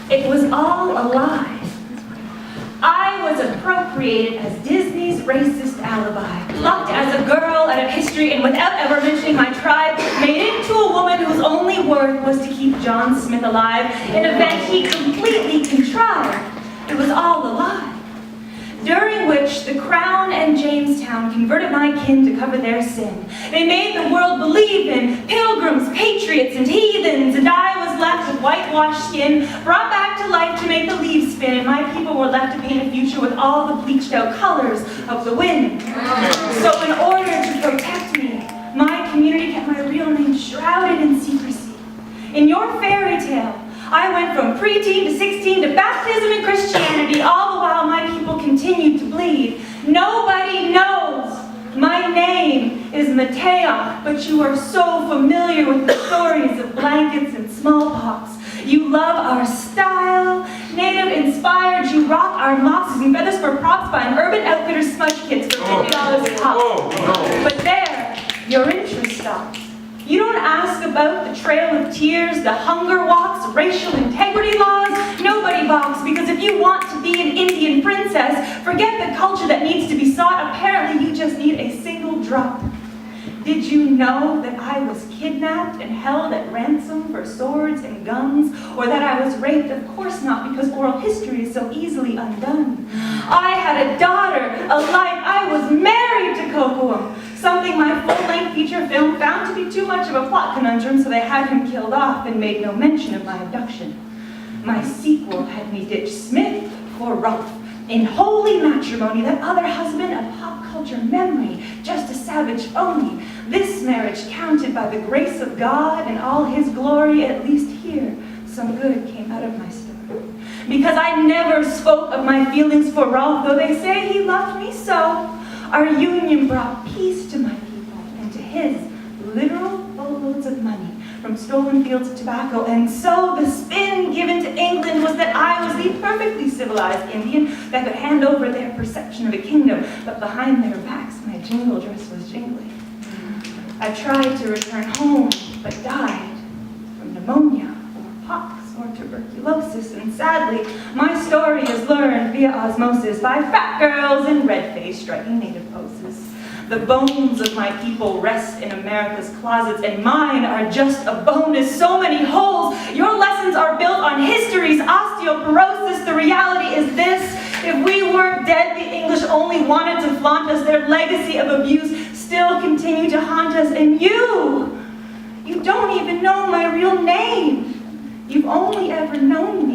It was all a lie. I was appropriated as Disney's racist alibi, plucked as a girl out of history and without ever mentioning my tribe, made into a woman whose only worth was to keep John Smith alive, an event he completely contrived. It was all a lie. During which the Crown and Jamestown converted my kin to cover their sin. They made the world believe in pilgrims, patriots, and heathens, and I was left with whitewashed skin, brought back to life to make the leaves spin, and my people were left to paint a future with all the bleached out colors of the wind. So in order to protect me, my community kept my real name shrouded in secrecy. In your fairy tale, I went from preteen to 16 to baptism in Christianity, all the while my people continued to bleed. Nobody knows my name is Matoax, but you are so familiar with the stories of blankets and smallpox. You love our style, native inspired, you rock our moxes and feathers for props by an Urban Outfitters smudge kits for $50 a pop. But there, your interest stops. You don't ask about the Trail of Tears, the hunger walks, racial integrity laws. Nobody balks, because if you want to be an Indian princess, forget the culture that needs to be sought. Apparently you just need a single drop. Did you know that I was kidnapped and held at ransom for swords and guns? Or that I was raped? Of course not, because oral history is so easily undone. I had a daughter, a life. I was married to Cocoam. Something my full-length feature film found to be too much of a plot conundrum, so they had him killed off and made no mention of my abduction. My sequel had me ditch Smith for Rolfe in holy matrimony, that other husband of pop culture memory, just a savage phony. This marriage counted by the grace of God and all his glory, at least here, some good came out of my story. Because I never spoke of my feelings for Rolfe, though they say he loved me so. Our union brought peace to my people and to his literal boatloads of money from stolen fields of tobacco. And so the spin given to England was that I was the perfectly civilized Indian that could hand over their perception of a kingdom, but behind their backs my jingle dress was jingling. I tried to return home, but died from pneumonia or pox or tuberculosis, and sadly, my story is learned via osmosis by fat girls in red-faced striking native poses. The bones of my people rest in America's closets, and mine are just a bonus. So many holes. Your lessons are built on history's osteoporosis. The reality is this: if we weren't dead, the English only wanted to flaunt us. Their legacy of abuse still continue to haunt us, and you don't even know my real name. You've only ever known me